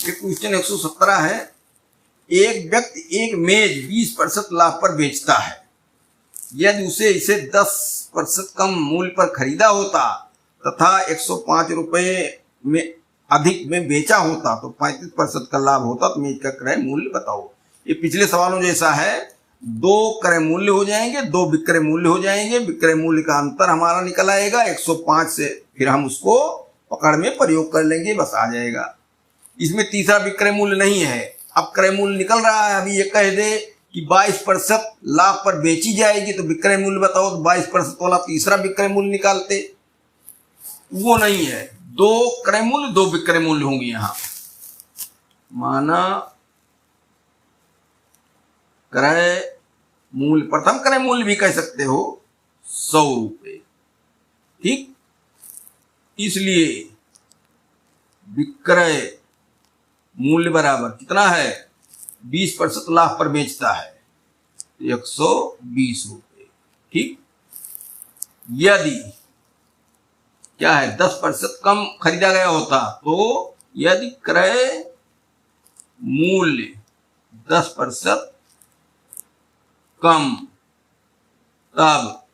एक क्वेश्चन 117 है। एक व्यक्ति एक मेज 20% लाभ पर बेचता है। यदि उसे इसे 10% कम मूल्य पर खरीदा होता तथा 105 रुपये में अधिक में बेचा होता तो 35% का लाभ होता, तो मेज का क्रय मूल्य बताओ। ये पिछले सवालों जैसा है, दो क्रय मूल्य हो जाएंगे, दो विक्रय मूल्य हो जाएंगे। विक्रय मूल्य का अंतर हमारा निकल आएगा 105 से, फिर हम उसको पकड़ में प्रयोग कर लेंगे, बस आ जाएगा। इसमें तीसरा विक्रय मूल्य नहीं है। अब क्रय मूल्य निकल रहा है। अभी ये कह दे कि 22% लाभ पर बेची जाएगी तो विक्रय मूल्य बताओ, तो 22% वाला तीसरा विक्रय मूल्य निकालते, वो नहीं है। दो क्रय मूल्य दो विक्रय मूल्य होंगे यहां। माना क्रय मूल्य, प्रथम क्रय मूल्य भी कह सकते हो 100 रुपये, ठीक। इसलिए विक्रय मूल्य बराबर कितना है, 20% लाभ पर बेचता है 120 रुपये, ठीक। यदि क्या है 10% कम खरीदा गया होता तो यदि क्रय मूल्य 10% कम, तब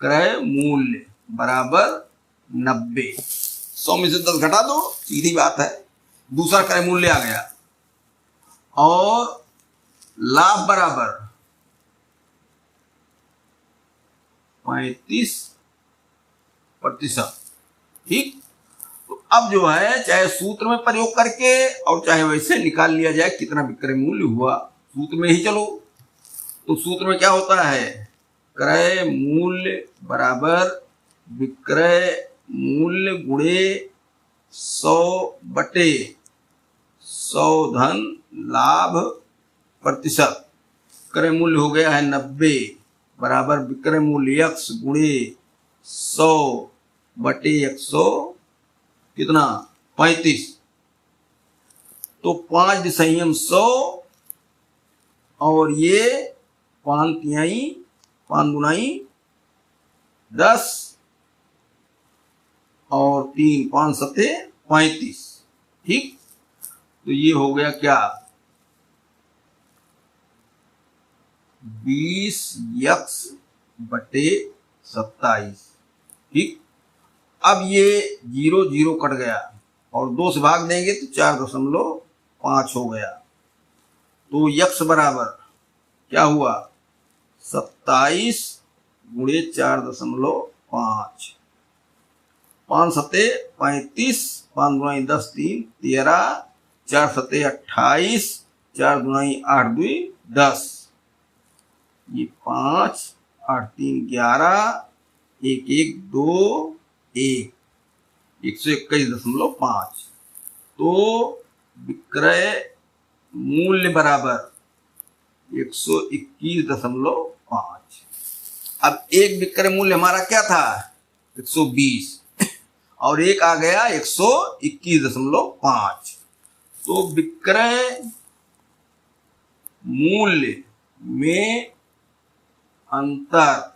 क्रय मूल्य बराबर 90। 100 में से 10 घटा दो, सीधी बात है। दूसरा क्रय मूल्य आ गया और लाभ बराबर 35%, ठीक। तो अब जो है चाहे सूत्र में प्रयोग करके और चाहे वैसे निकाल लिया जाए कितना विक्रय मूल्य हुआ। सूत्र में ही चलो, तो सूत्र में क्या होता है, क्रय मूल्य बराबर विक्रय मूल्य गुणे 100/100 धन लाभ प्रतिशत। क्रय मूल्य हो गया है 90 बराबर विक्रय मूल्य x गुणे 100/100 कितना 35। तो 5 दिसहैयम 100 और ये 5 तिहाई 5 दुनाई 10 और 3 5 सते 35, ठीक। तो ये हो गया क्या 20x/27, ठीक। अब ये 0 0 कट गया और 2 से भाग देंगे तो 4.5 हो गया। तो x बराबर क्या हुआ 27 गुणे 4.5, 5 सते 35, 5 दुनाई 10 3 13, 4 सते 28, 4 दुनाई 8 2 10, ये 5 8 3 11, 1 1 2 1, 121.5। तो विक्रय मूल्य बराबर 121.5। अब एक विक्रय मूल्य हमारा क्या था 120 और एक आ गया 121.5। तो विक्रय मूल्य में अंतर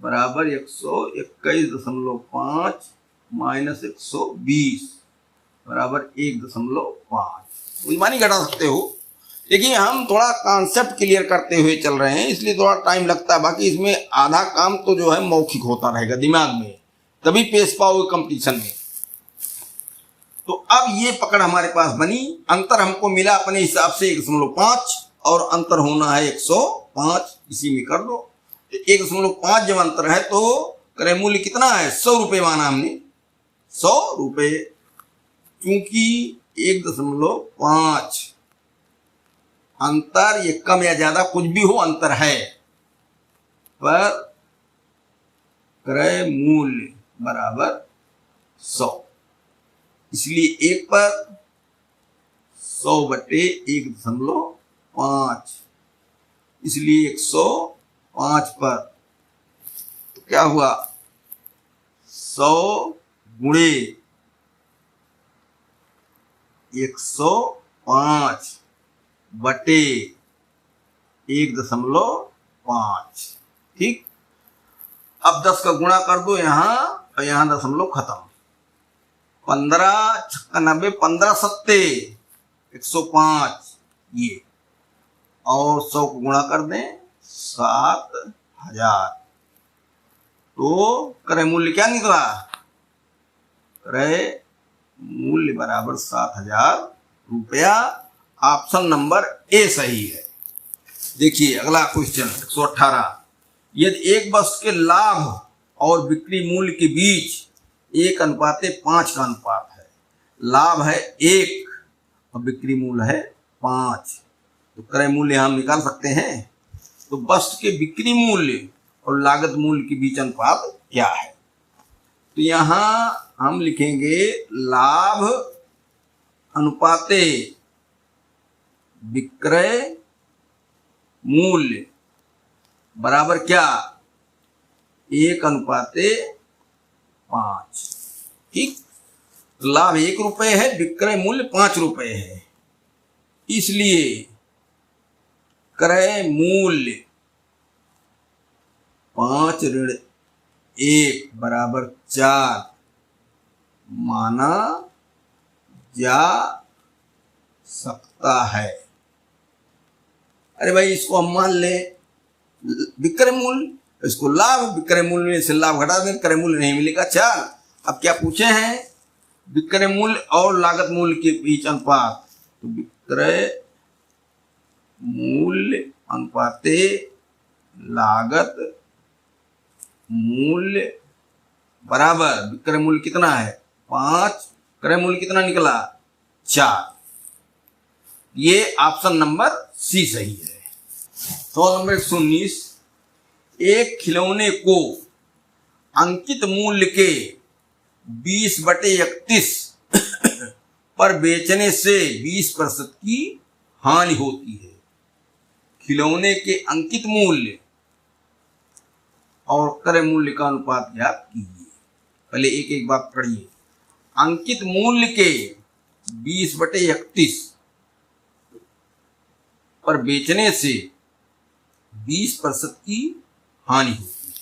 बराबर 121.5 माइनस 120 बराबर 1.5। बुझमानी घटा सकते हो। देखिए हम थोड़ा कॉन्सेप्ट क्लियर करते हुए चल रहे हैं, इसलिए थोड़ा टाइम लगता है। बाकी इसमें आधा काम तो जो है मौखिक होता रहेगा दिमाग में, तभी पेश पाओगे कंपटीशन में। तो अब ये पकड़ हमारे पास बनी। अंतर हमको मिला अपने हिसाब से 1.5 और अंतर होना है 105, इसी में कर दो। 1.5 जब अंतर है तो क्रय मूल्य कितना है 100 रुपये माना हमने, 100 रुपये। क्योंकि 1.5 अंतर, ये कम या ज्यादा कुछ भी हो अंतर है, पर क्रय मूल्य बराबर 100, इसलिए 1 पर 100/1.5, इसलिए 105 पर। तो क्या हुआ 100 गुणे 105/1.5, ठीक। अब 10 का गुणा कर दो यहां और यहां दशमलव खत्म। 15 छक्का 90, 15 सत्ते 105 ये, और 100 को गुणा कर दें 7000, तो क्रय मूल्य क्या निकला? क्रय मूल्य बराबर 7000 रुपया। ऑप्शन नंबर ए सही है। देखिए अगला क्वेश्चन 118, यदि एक वस्तु के लाभ और बिक्री मूल्य के बीच 1:5 का अनुपात है, लाभ है 1 और बिक्री मूल्य है 5, तो क्रय मूल्य हम निकाल सकते हैं। तो वस्तु के बिक्री मूल्य और लागत मूल्य के बीच अनुपात क्या है? तो यहां हम लिखेंगे लाभ अनुपाते विक्रय मूल्य बराबर क्या? 1:5। ठीक, तो लाभ 1 रुपये है, विक्रय मूल्य 5 रुपये है, इसलिए क्रय मूल्य 5 ऋण 1 बराबर 4 माना जा सकता है। अरे भाई इसको हम मान लें विक्रय मूल्य, इसको लाभ, विक्रय मूल्य से लाभ घटा दें, क्रय मूल्य नहीं मिलेगा 4। अब क्या पूछे हैं? विक्रय मूल्य और लागत मूल्य के बीच अनुपात, तो विक्रय मूल्य अनुपाते लागत मूल्य बराबर विक्रय मूल्य कितना है? 5, क्रय मूल्य कितना निकला? 4। ये ऑप्शन नंबर सी सही है। सवाल नंबर 119, एक खिलौने को अंकित मूल्य के 20/31 पर बेचने से 20% की हानि होती है। खिलौने के अंकित मूल्य और क्रय मूल्य का अनुपात ज्ञात कीजिए। पहले एक एक बात पढ़िए। अंकित मूल्य के 20/31 पर बेचने से 20% की हानि होती है।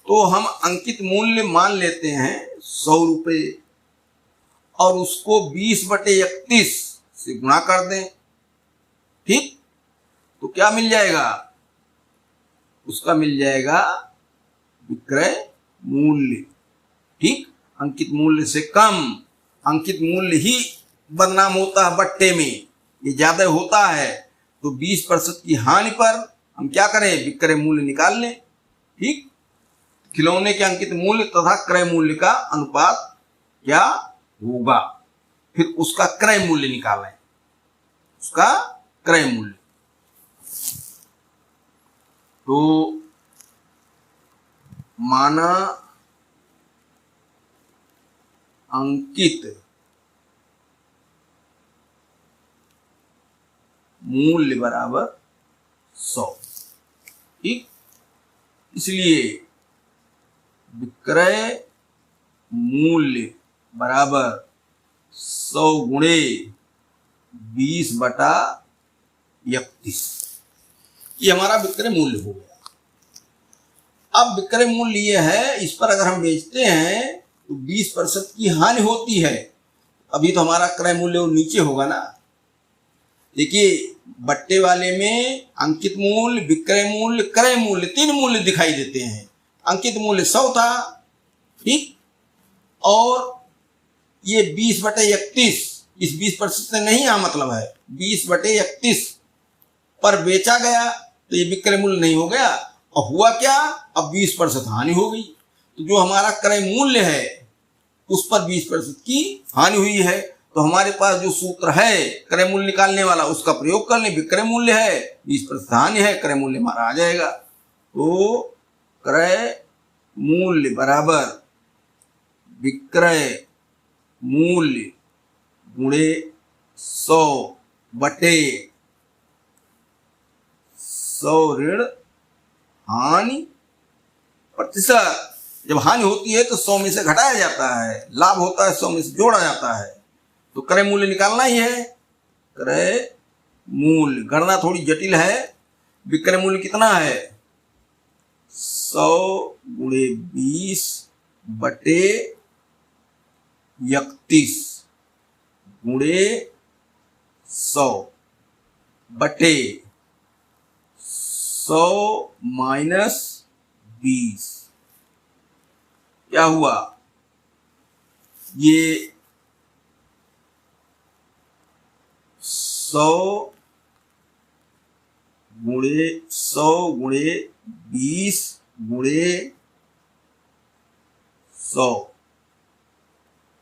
तो हम अंकित मूल्य मान लेते हैं 100 रुपये और उसको 20/31 से गुणा कर दें। ठीक, तो क्या मिल जाएगा? उसका मिल जाएगा विक्रय मूल्य। ठीक, अंकित मूल्य से कम, अंकित मूल्य ही बदनाम होता है बट्टे में, ये ज्यादा होता है, तो 20% की हानि पर हम क्या करें? विक्रय मूल्य निकाल लें। ठीक, खिलौने के अंकित मूल्य तथा क्रय मूल्य का अनुपात क्या होगा, फिर उसका क्रय मूल्य निकालें, उसका क्रय मूल्य। तो माना अंकित मूल्य बराबर 100। ठीक, इसलिए विक्रय मूल्य बराबर 100 गुणे 20/31, ये हमारा विक्रय मूल्य हो गया। अब विक्रय मूल्य ये है, इस पर अगर हम बेचते हैं तो 20% की हानि होती है। अभी तो हमारा क्रय मूल्य नीचे होगा ना। देखिए बट्टे वाले में अंकित मूल्य, विक्रय मूल्य, क्रय मूल्य 3 मूल्य दिखाई देते हैं। अंकित मूल्य 100 था, ठीक, और ये 20/31, इस 20% से नहीं आ मतलब है, 20/31 पर बेचा गया तो ये विक्रय मूल्य नहीं हो गया। और हुआ क्या? अब 20% हानि हो गई। तो जो हमारा क्रय मूल्य है उस पर 20% की हानि हुई है। तो हमारे पास जो सूत्र है क्रय मूल्य निकालने वाला, उसका प्रयोग कर लें। विक्रय मूल्य है, 20% हानि है, क्रय मूल्य हमारा आ जाएगा। तो क्रय मूल्य बराबर विक्रय मूल्य गुणे 100/100 ऋण हानि प्रतिशत। जब हानि होती है तो 100 में से घटाया जाता है, लाभ होता है 100 में से जोड़ा जाता है। तो क्रय मूल्य निकालना ही है। क्रय मूल्य गणना थोड़ी जटिल है। विक्रय मूल्य कितना है? 100 गुणे 20/100 31 गुणे 100 बटे 100 माइनस 20 क्या हुआ? ये 100 गुणे 20 गुणे 100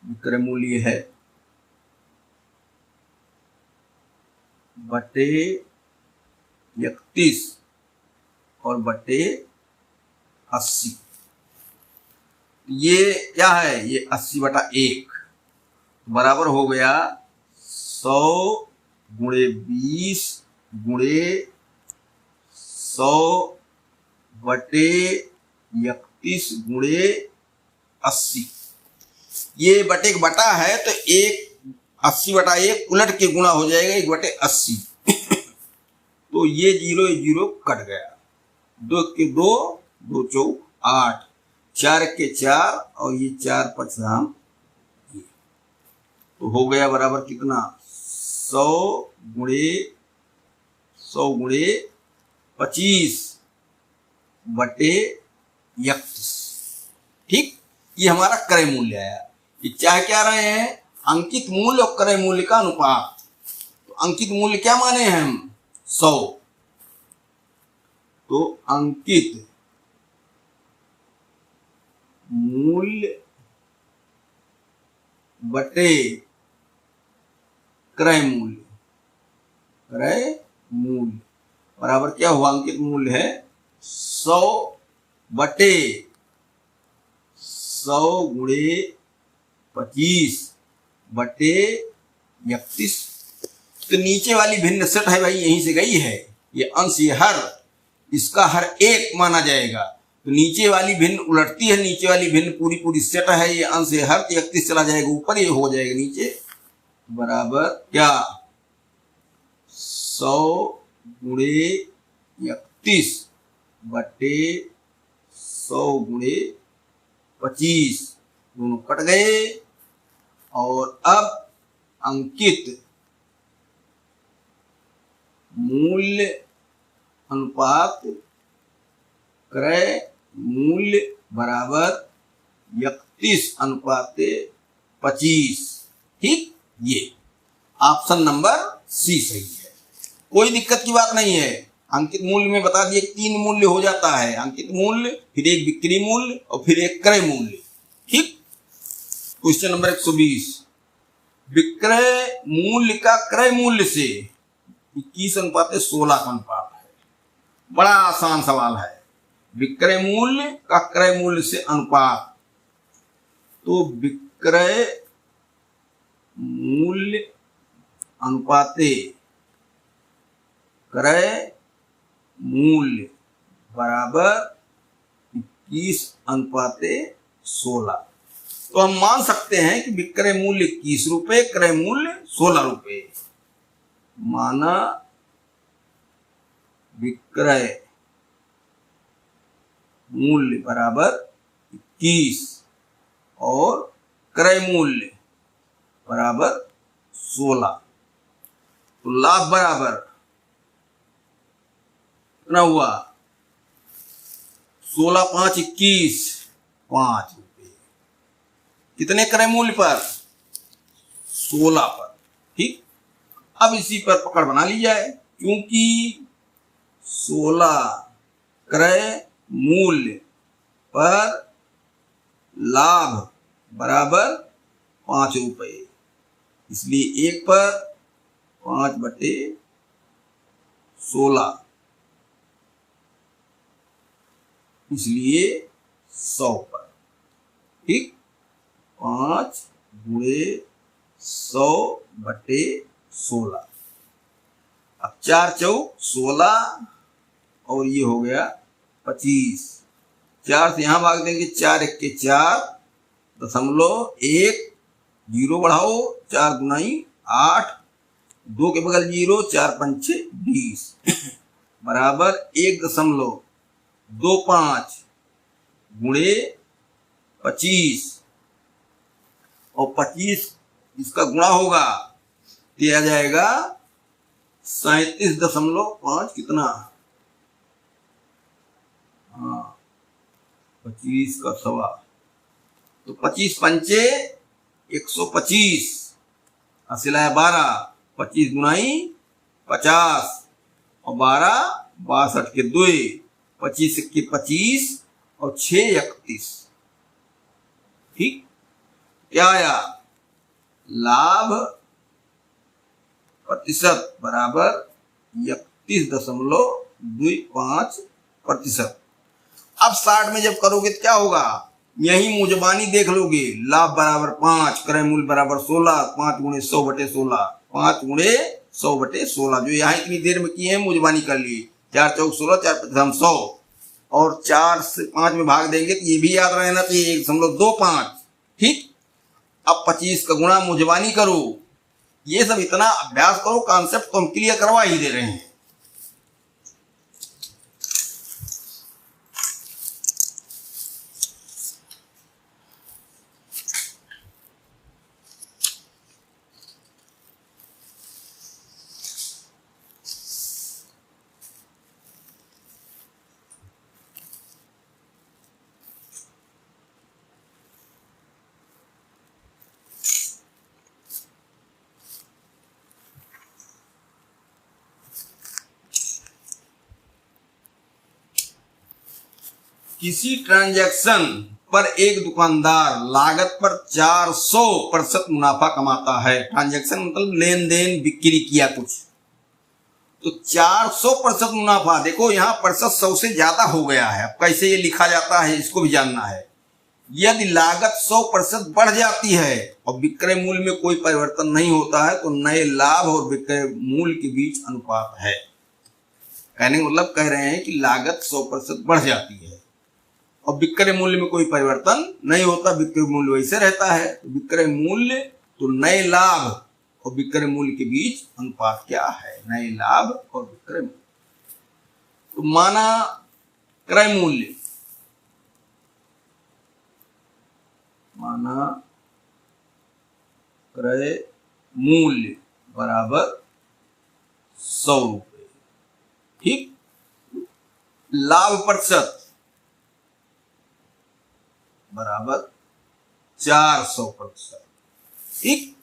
विक्रय मूल्य है बटे 31 और बटे 80। ये क्या है? ये 80/1 बराबर हो गया 100 गुणे 20 गुणे 100 बटे 31 गुणे 80। ये बटे का बटा है तो 80/1 उलट के गुणा हो जाएगा 1/80। तो ये 0 कट गया, 2 के 2, 2 चौक 8, 4 के 4 और ये 4 5 राम। तो हो गया बराबर कितना? 100 गुणे 25 बटे 31। ठीक, ये हमारा क्रय मूल्य आया। ये चाह क्या रहे हैं? अंकित मूल्य और क्रय मूल्य का अनुपात। तो अंकित मूल्य क्या माने हैं हम? 100। तो अंकित मूल्य बटे क्रय मूल्य, बराबर क्या हुआ? अंकित मूल्य है 100 बटे 100 गुणे 25 बटे 31। तो नीचे वाली भिन्न सेट है भाई, यहीं से गई है। ये अंश, ये हर, इसका हर एक माना जाएगा। तो नीचे वाली भिन्न उलटती है, नीचे वाली भिन्न पूरी सेट है। ये अंश ये हर 31 चला जाएगा ऊपर, ये हो जाएगा नीचे बराबर क्या? 100 गुणे 31 बटे 100 गुणे 25 दोनों कट गए। और अब अंकित मूल्य अनुपात क्रय मूल्य बराबर 31/25। ठीक, ये ऑप्शन नंबर सी सही है। कोई दिक्कत की बात नहीं है। अंकित मूल्य में बता दिए 3 मूल्य हो जाता है, अंकित मूल्य, फिर एक बिक्री मूल्य और फिर एक क्रय मूल्य। ठीक, क्वेश्चन नंबर 120, विक्रय मूल्य का क्रय मूल्य से 21:16 का अनुपात है। बड़ा आसान सवाल है। विक्रय मूल्य का क्रय मूल्य से अनुपात, तो विक्रय मूल्य अनुपाते क्रय मूल्य बराबर 21:16। तो हम मान सकते हैं कि विक्रय मूल्य 21 रुपए, क्रय मूल्य 16 रुपए। माना विक्रय मूल्य बराबर 21 और क्रय मूल्य बराबर 16। तो लाभ बराबर कितना हुआ? 16 5 21, 5 रुपये। कितने क्रय मूल्य पर? 16 पर। ठीक, अब इसी पर पकड़ बना ली जाए, क्योंकि 16 क्रय मूल्य पर लाभ बराबर 5 रुपये, इसलिए 1 पर 5/16, इसलिए 100 पर। ठीक, 5 गुणे 100/16। अब 4 चौक 16 और ये हो गया 25। 4 से यहां भाग देंगे, 4 1 के 4.1, 0 बढ़ाओ, 4 गुनाई 8, 2 के बगल 0, 4 5 20 बराबर 1.25 गुणे 25 और 25 इसका गुणा होगा तो यह आ जाएगा 37.5 कितना, हाँ 25 का सवा, तो 25 पंचे 125, हासिल है 12, 25 गुनाई 50 और 12 62 के 2, 25 के 25 और 6 31। ठीक, क्या आया, लाभ प्रतिशत बराबर 31.25%। अब 60 में जब करोगे तो क्या होगा, यही मुजबानी देख लोगे, लाभ बराबर 5, क्रय मूल्य बराबर 16, 5 गुणे 100/16, 5 गुणे 100/16, जो यहाँ इतनी देर में किए हैं मुजबानी कर लिए, 4 चौक 16, 4 पचम 100, और 4 से 5 में भाग देंगे तो ये भी याद रहना चाहिए 1.25। ठीक, अब 25 का गुणा मुजबानी करो, ये सब इतना अभ्यास करो, कॉन्सेप्ट तो हम क्लियर करवा ही दे रहे हैं। किसी ट्रांजैक्शन पर एक दुकानदार लागत पर 400% मुनाफा कमाता है। ट्रांजैक्शन मतलब लेन देन, बिक्री किया कुछ, तो 400% मुनाफा। देखो यहाँ प्रतिशत 100 से ज्यादा हो गया है, अब कैसे ये लिखा जाता है इसको भी जानना है। यदि लागत 100% बढ़ जाती है और विक्रय मूल्य में कोई परिवर्तन नहीं होता है तो नए लाभ और विक्रय मूल्य के बीच अनुपात है। कहने का मतलब कह रहे हैं कि लागत 100% बढ़ जाती है और विक्रय मूल्य में कोई परिवर्तन नहीं होता, विक्रय मूल्य वैसे रहता है। तो विक्रय मूल्य तो नए लाभ और विक्रय मूल्य के बीच अनुपात क्या है, नए लाभ और विक्रय मूल्य। तो माना क्रय मूल्य, माना क्रय मूल्य बराबर 100 रुपये। ठीक, लाभ प्रतिशत बराबर 400%। ठीक,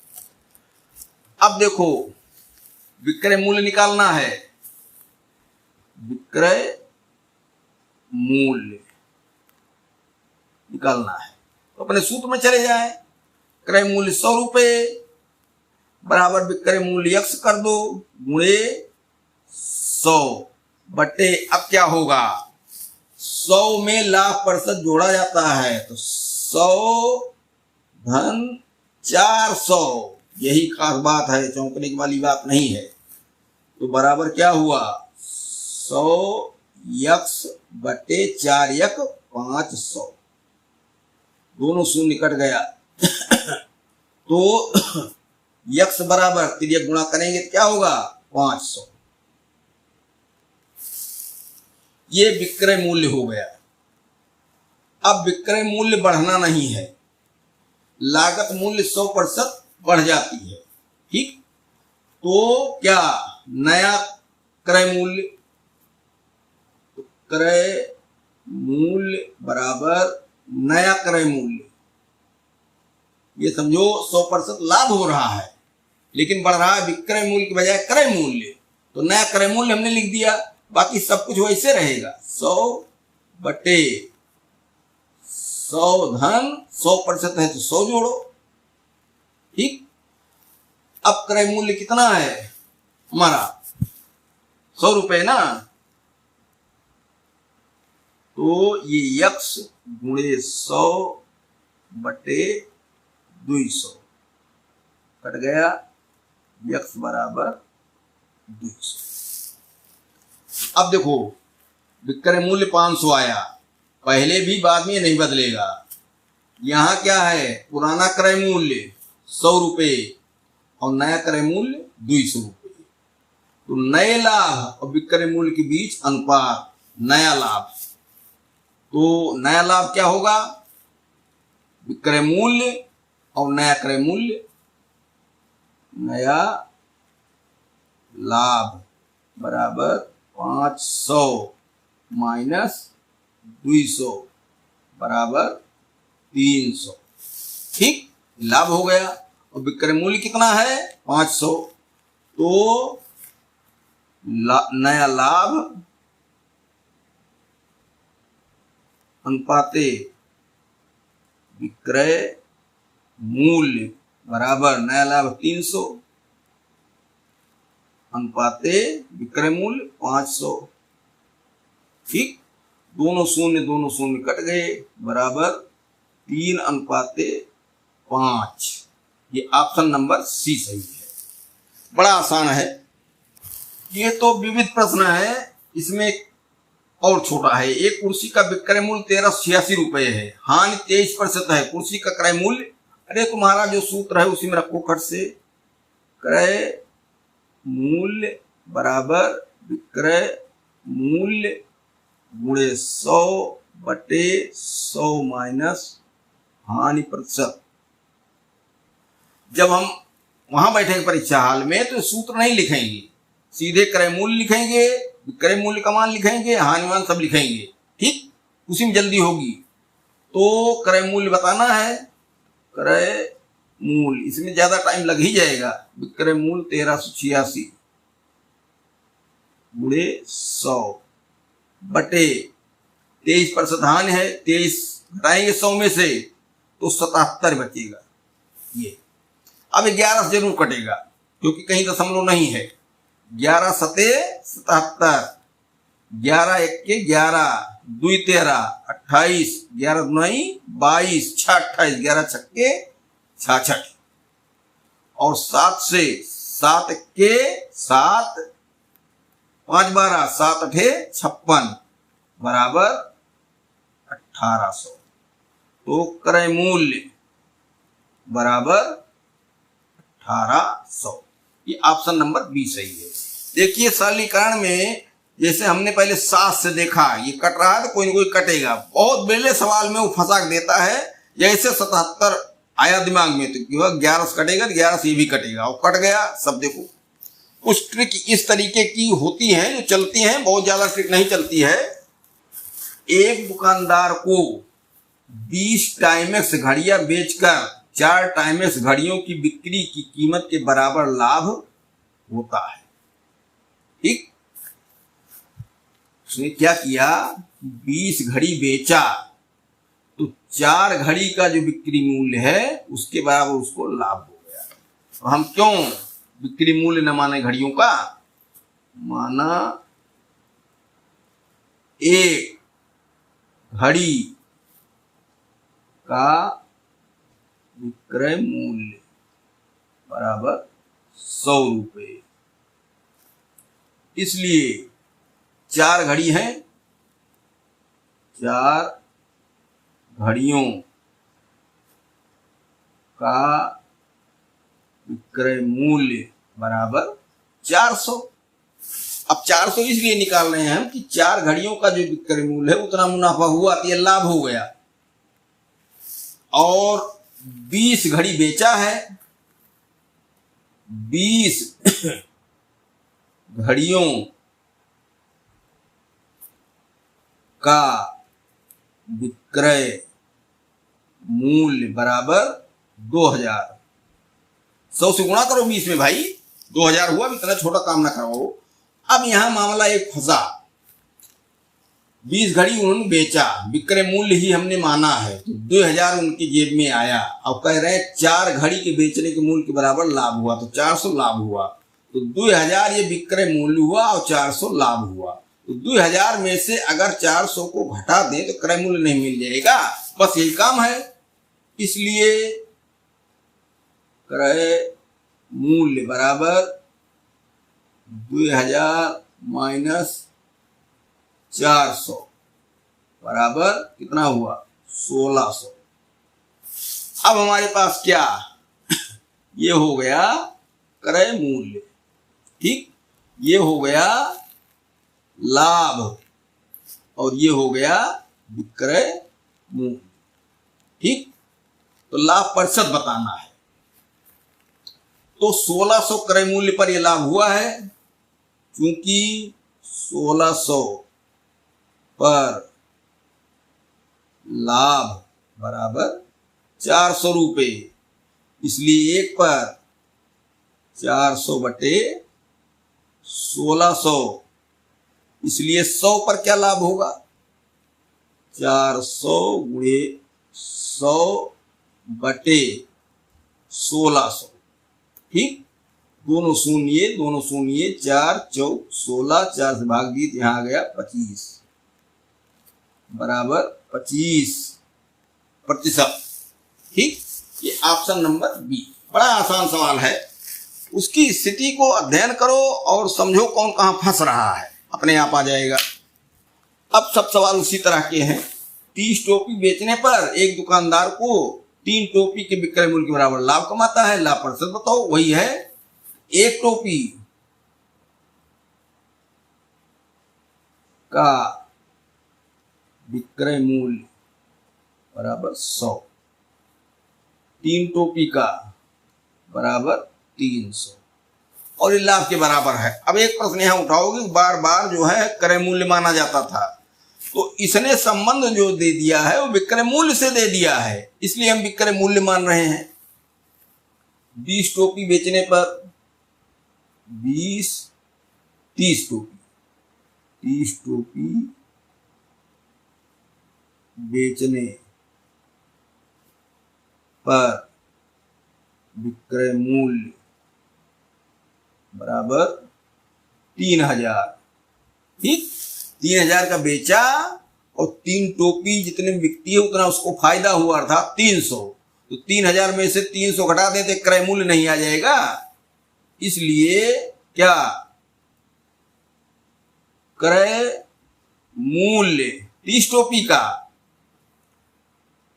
अब देखो विक्रय मूल्य निकालना है, विक्रय मूल्य निकालना है तो अपने सूत्र में चले जाए। क्रय मूल्य 100 रुपये बराबर विक्रय मूल्य x कर दो गुणे 100 बटे, अब क्या होगा, 100 में लाभ प्रतिशत जोड़ा जाता है तो 100 धन 400, यही खास बात है, चौंकने की वाली बात नहीं है। तो बराबर क्या हुआ, 100 x बटे 4 1 500, दोनों शून्य कट गया तो x बराबर तिर्यक गुणा करेंगे तो क्या होगा 500। ये विक्रय मूल्य हो गया। अब विक्रय मूल्य बढ़ना नहीं है, लागत मूल्य 100% बढ़ जाती है। ठीक, तो क्या नया क्रय मूल्य, तो क्रय मूल्य बराबर नया क्रय मूल्य, ये समझो 100% लाभ हो रहा है लेकिन बढ़ रहा है विक्रय मूल्य की बजाय क्रय मूल्य, तो नया क्रय मूल्य हमने लिख दिया, बाकी सब कुछ वैसे रहेगा। 100 बटे 100 धन 100% है तो 100 जोड़ो। ठीक, अब क्रय मूल्य कितना है हमारा 100 रुपए ना, तो ये x गुणे 100 बटे 200 कट गया, x बराबर 200। अब देखो विक्रय मूल्य 500 आया, पहले भी बाद में नहीं बदलेगा। यहां क्या है, पुराना क्रय मूल्य 100 रुपये और नया क्रय मूल्य 200 रुपये, तो नए लाभ और विक्रय मूल्य के बीच अनुपात नया लाभ, तो नया लाभ क्या होगा, विक्रय मूल्य और नया क्रय मूल्य, नया लाभ बराबर 500 माइनस 200 बराबर 300। ठीक, लाभ हो गया। और विक्रय मूल्य कितना है? 500। तो नया लाभ अनुपाते विक्रय मूल्य बराबर नया लाभ 300 अनुपाते विक्रय मूल्य 500। ठीक, दोनों शून्य कट गए, बराबर 3 अनुपाते 5। ये ऑप्शन नंबर सी सही है। बड़ा आसान है ये तो। विविध प्रश्न है, इसमें और छोटा है। एक कुर्सी का विक्रय मूल्य 1386 रुपए है, हानि 23% है, कुर्सी का क्रय मूल्य, अरे तुम्हारा जो सूत्र है उसी में रखो खट से, क्रय मूल्य बराबर विक्रय मूल्य गुणे 100 बटे 100 माइनस हानि प्रतिशत। जब हम वहां बैठेंगे परीक्षा हाल में तो सूत्र नहीं लिखेंगे, सीधे क्रय मूल्य लिखेंगे, विक्रय मूल्य का मान लिखेंगे, हानिमान सब लिखेंगे। ठीक, उसी में जल्दी होगी। तो क्रय मूल्य बताना है, क्रय मूल्य, इसमें ज्यादा टाइम लग ही जाएगा। विक्रय मूल्य 1386 गुणे 100 बटे 23% हानि है, 23 घटाएंगे 100 में से तो 77 बचेगा। ये अब 11 से जरूर कटेगा क्योंकि कहीं दशमलव नहीं है। 11 सते 77, 11 एक्के 11, 2 13, 28, 11 दुनाई 22, 6 28, 11 छक्के 66 और 7 से 7 एक्के 7, 5 12, 7 8 56 बराबर 1800। तो क्रय मूल्य बराबर 1800। ये ऑप्शन नंबर बी सही है। देखिए सरलीकरण में जैसे हमने पहले 7 से देखा, ये कट रहा है तो कोई ना कोई कटेगा। बहुत बेले सवाल में वो फंसा देता है। जैसे 77 आया दिमाग में तो 11 से कटेगा तो 11 से ये भी कटेगा और कट गया सब। देखो कुछ ट्रिक इस तरीके की होती हैं जो चलती हैं, बहुत ज्यादा ट्रिक नहीं चलती है। एक दुकानदार को 20 टाइमेक्स घड़ियां बेचकर 4 टाइमेक्स घड़ियों की बिक्री की कीमत के बराबर लाभ होता है। ठीक, उसने क्या किया, 20 घड़ी बेचा तो 4 घड़ी का जो बिक्री मूल्य है उसके बराबर उसको लाभ हो गया। तो हम क्यों बिक्री मूल्य न माने घड़ियों का, माना एक घड़ी का विक्रय मूल्य बराबर 100 रुपये। इसलिए 4 घड़ी हैं, 4 घड़ियों का विक्रय मूल्य बराबर 400। अब 400 इसलिए निकाल रहे हैं हम कि 4 घड़ियों का जो विक्रय मूल्य है उतना मुनाफा हुआ तो ये लाभ हो गया। और 20 घड़ी बेचा है, 20 घड़ियों का विक्रय मूल्य बराबर 2000। 100 से गुणा करो 20 में भाई, 2000 हुआ। इतना छोटा काम ना करो। अब यहां मामला एक फंसा, 20 घड़ी उन्होंने बेचा, विक्रय मूल्य ही हमने माना है, तो 2000 उनकी जेब में आया। अब कह रहे हैं 4 घड़ी के बेचने के मूल्य के बराबर लाभ हुआ, तो 400 लाभ हुआ। तो 2000 ये विक्रय मूल्य हुआ और 400 लाभ हुआ। तो 2000 में से अगर 400 को घटा दें तो क्रय मूल्य नहीं मिल जाएगा, बस यही काम है। इसलिए क्रय मूल्य बराबर 2000 माइनस 400 बराबर कितना हुआ, 1600। अब हमारे पास क्या, ये हो गया क्रय मूल्य। ठीक, ये हो गया लाभ और ये हो गया विक्रय मूल्य। ठीक, तो लाभ प्रतिशत बताना है। तो 1600 क्रय मूल्य पर यह लाभ हुआ है, क्योंकि 1600 पर लाभ बराबर 400 रुपये, इसलिए 1 पर 400 बटे 1600, इसलिए 100 पर क्या लाभ होगा, 400 गुणे 100 बटे 1600। ठीक, दोनों शून्य 4 चौक 16, 4 से भाग दिए, यहां आ गया 25 बराबर 25%। ठीक, ये ऑप्शन नंबर बी। बड़ा आसान सवाल है, उसकी स्थिति को अध्ययन करो और समझो कौन कहां फंस रहा है, अपने आप आ जाएगा। अब सब सवाल उसी तरह के हैं। 30 टोपी बेचने पर एक दुकानदार को 3 टोपी के विक्रय मूल्य के बराबर लाभ कमाता है, लाभ प्रतिशत बताओ। वही है, एक टोपी का विक्रय मूल्य बराबर 100, 3 टोपी का बराबर 300, और ये लाभ के बराबर है। अब एक प्रश्न यहां उठाओगे, बार बार जो है क्रय मूल्य माना जाता था, तो इसने संबंध जो दे दिया है वो विक्रय मूल्य से दे दिया है, इसलिए हम विक्रय मूल्य मान रहे हैं। 20 टोपी बेचने पर 30 टोपी बेचने पर विक्रय मूल्य बराबर 3000। ठीक, 3000 का बेचा और 3 टोपी जितने बिकती है उतना उसको फायदा हुआ, अर्थात 300। तो 3000 में से 300 घटा देते क्रय मूल्य नहीं आ जाएगा, इसलिए क्या क्रय मूल्य 30 टोपी का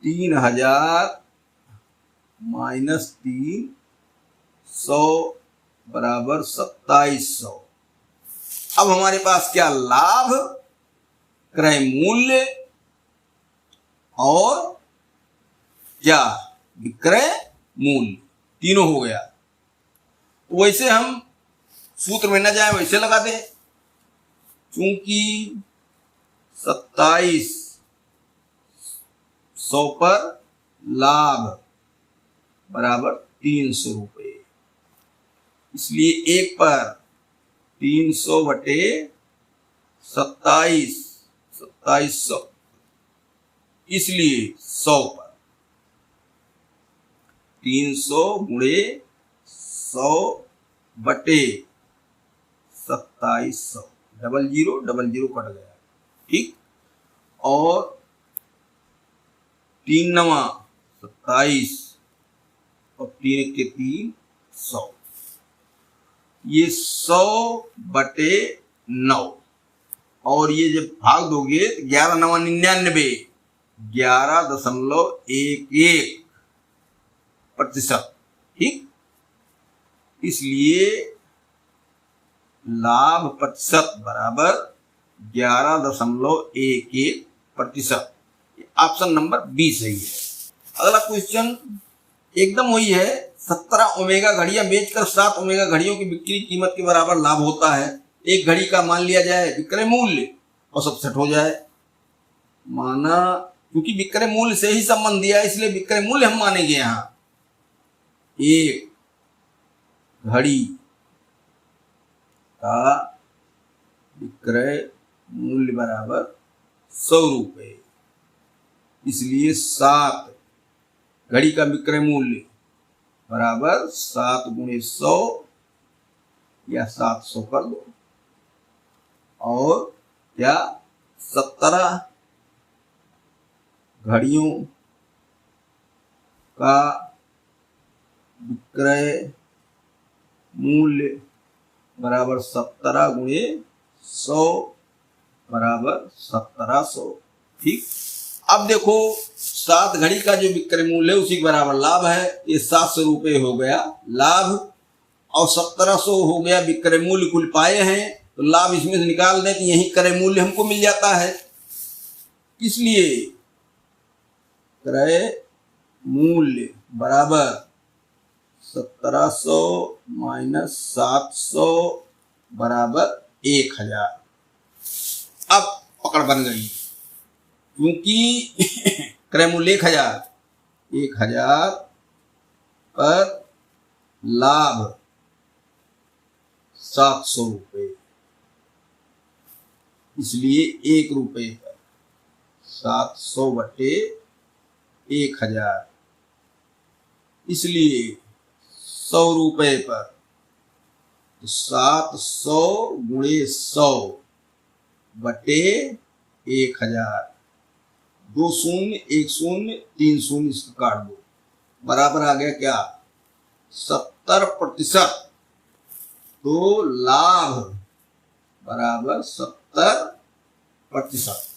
3000 माइनस 300 बराबर 2700। अब हमारे पास क्या लाभ, क्रय मूल्य और क्या विक्रय मूल्य, तीनों हो गया। तो वैसे हम सूत्र में न जाए वैसे लगा दें, क्योंकि 2700 पर लाभ बराबर 300 रुपये, इसलिए 1 पर 300 बटे 2700, इसलिए 100 पर 300 गुणे 100 बटे 2700, 00 कट गया। ठीक, और 3 9 27 और 3 के 3 100, ये 100 बटे 9, और ये जब भाग दोगे 11 9 99, 11.11%। ठीक, इसलिए लाभ प्रतिशत बराबर 11.11%। ऑप्शन नंबर बी सही है। अगला क्वेश्चन एकदम वही है। 17 ओमेगा घड़ियां बेचकर 7 ओमेगा घड़ियों की बिक्री कीमत के बराबर लाभ होता है। एक घड़ी का मान लिया जाए विक्रय मूल्य और सब सेट हो जाए। माना, क्योंकि विक्रय मूल्य से ही संबंध दिया है इसलिए विक्रय मूल्य हम मानेंगे। यहां एक घड़ी का विक्रय मूल्य बराबर 100 रुपये, इसलिए 7 घड़ी का विक्रय मूल्य बराबर 7 गुणे 100 या 700 कर दो, और क्या 17 घड़ियों का विक्रय मूल्य बराबर 17 गुणे 100 बराबर 1700। ठीक, अब देखो 7 घड़ी का जो विक्रय मूल्य है उसी के बराबर लाभ है। ये 700 रुपये हो गया लाभ, और 1700 हो गया विक्रय मूल्य कुल पाए हैं, तो लाभ इसमें से निकाल दें तो यही क्रय मूल्य हमको मिल जाता है। इसलिए क्रय मूल्य बराबर 1700 माइनस 700 बराबर 1000। अब पकड़ बन गई, क्योंकि क्रय मूल्य 1000 पर लाभ 700 रुपये, इसलिए 1 रुपये पर 700 बटे 1000, इसलिए 100 रुपये पर 700 गुणे 100 बटे 1000, 2 शून्य 1 शून्य 3 शून्य इसको काट दो, बराबर आ गया क्या 70%। तो लाभ बराबर 70%।